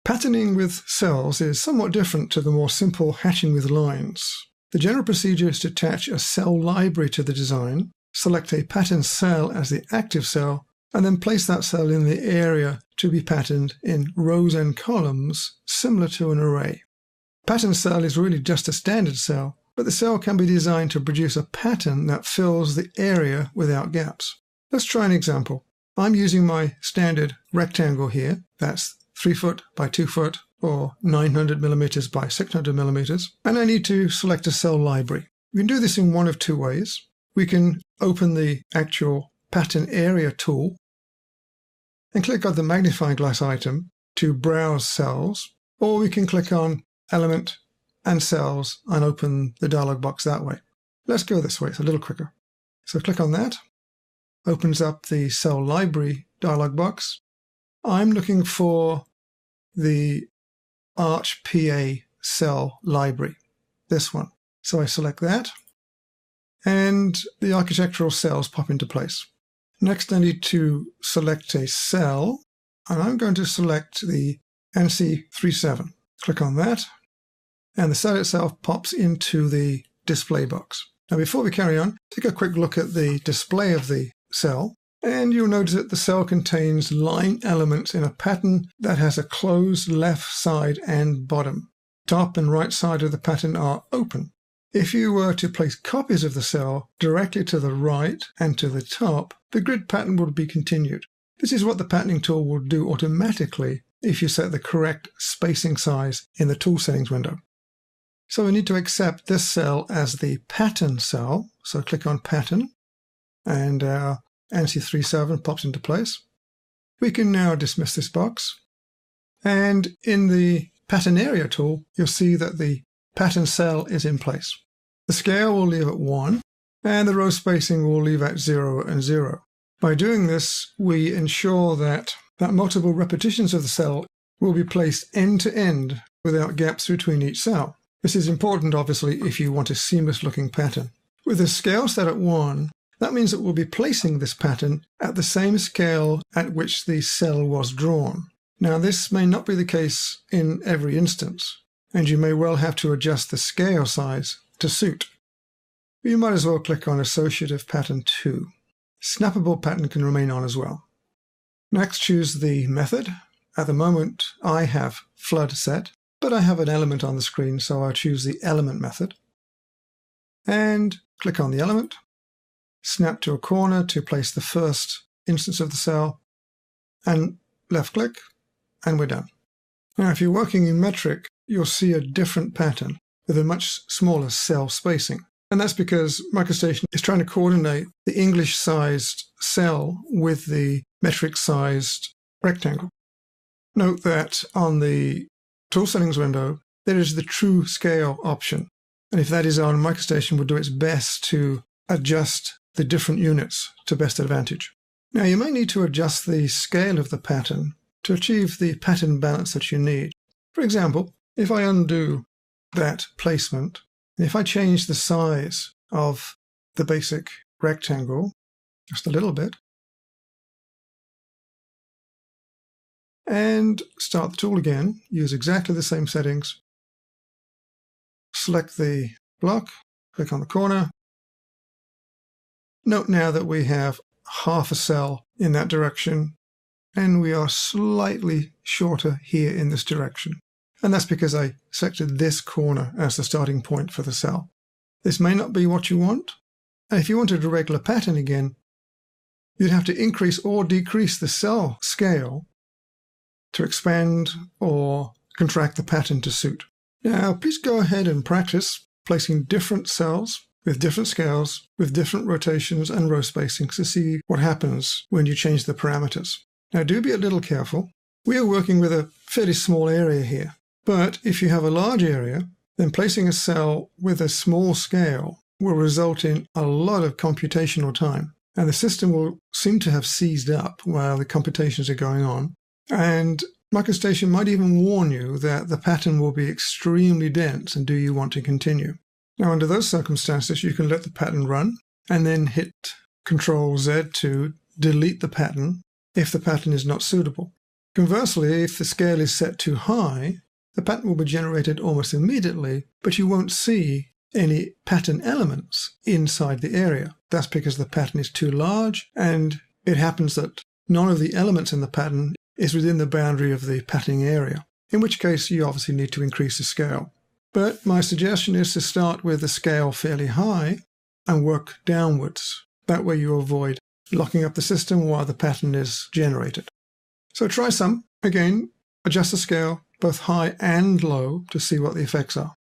Patterning with cells is somewhat different to the more simple hatching with lines. The general procedure is to attach a cell library to the design, select a pattern cell as the active cell, and then place that cell in the area to be patterned in rows and columns, similar to an array. Pattern cell is really just a standard cell, but the cell can be designed to produce a pattern that fills the area without gaps. Let's try an example. I'm using my standard rectangle here. That's 3 foot by 2 foot or 900 millimeters by 600 millimeters. And I need to select a cell library. We can do this in one of two ways. We can open the actual pattern area tool and click on the magnifying glass item to browse cells, or we can click on element and cells and open the dialog box that way. Let's go this way, it's a little quicker. So click on that, opens up the cell library dialog box. I'm looking for the Arch PA cell library, this one. So I select that, and the architectural cells pop into place. Next, I need to select a cell, and I'm going to select the NC37. Click on that, and the cell itself pops into the display box. Now, before we carry on, take a quick look at the display of the cell, and you'll notice that the cell contains line elements in a pattern that has a closed left side and bottom. Top and right side of the pattern are open. If you were to place copies of the cell directly to the right and to the top, the grid pattern would be continued. This is what the patterning tool will do automatically if you set the correct spacing size in the tool settings window. So we need to accept this cell as the pattern cell. So click on pattern, and our NC37 pops into place. We can now dismiss this box. And in the pattern area tool, you'll see that the pattern cell is in place. The scale will leave at 1, and the row spacing will leave at 0 and 0. By doing this, we ensure that multiple repetitions of the cell will be placed end to end without gaps between each cell. This is important, obviously, if you want a seamless-looking pattern. With the scale set at 1, that means that we'll be placing this pattern at the same scale at which the cell was drawn. Now, this may not be the case in every instance, and you may well have to adjust the scale size to suit. You might as well click on Associative Pattern 2. Snappable pattern can remain on as well. Next, choose the method. At the moment, I have flood set, but I have an element on the screen, so I'll choose the element method. And click on the element. Snap to a corner to place the first instance of the cell, and left click, and we're done. Now, if you're working in metric, you'll see a different pattern with a much smaller cell spacing. And that's because MicroStation is trying to coordinate the English-sized cell with the metric-sized rectangle. Note that on the tool settings window, there is the true scale option. And if that is on, MicroStation will do its best to adjust the different units to best advantage. Now, you may need to adjust the scale of the pattern to achieve the pattern balance that you need. For example, if I undo that placement, if I change the size of the basic rectangle just a little bit, and start the tool again, use exactly the same settings, select the block, click on the corner. Note now that we have half a cell in that direction, and we are slightly shorter here in this direction. And that's because I selected this corner as the starting point for the cell. This may not be what you want, and if you wanted a regular pattern again, you'd have to increase or decrease the cell scale to expand or contract the pattern to suit. Now, please go ahead and practice placing different cells with different scales, with different rotations and row spacings to see what happens when you change the parameters. Now, do be a little careful. We are working with a fairly small area here, but if you have a large area, then placing a cell with a small scale will result in a lot of computational time, and the system will seem to have seized up while the computations are going on. And MicroStation might even warn you that the pattern will be extremely dense and do you want to continue. Now, under those circumstances, you can let the pattern run and then hit Ctrl-Z to delete the pattern if the pattern is not suitable. Conversely, if the scale is set too high, the pattern will be generated almost immediately, but you won't see any pattern elements inside the area. That's because the pattern is too large, and it happens that none of the elements in the pattern is within the boundary of the patterning area, in which case you obviously need to increase the scale. But my suggestion is to start with the scale fairly high and work downwards. That way you avoid locking up the system while the pattern is generated. So try some. Again, adjust the scale both high and low to see what the effects are.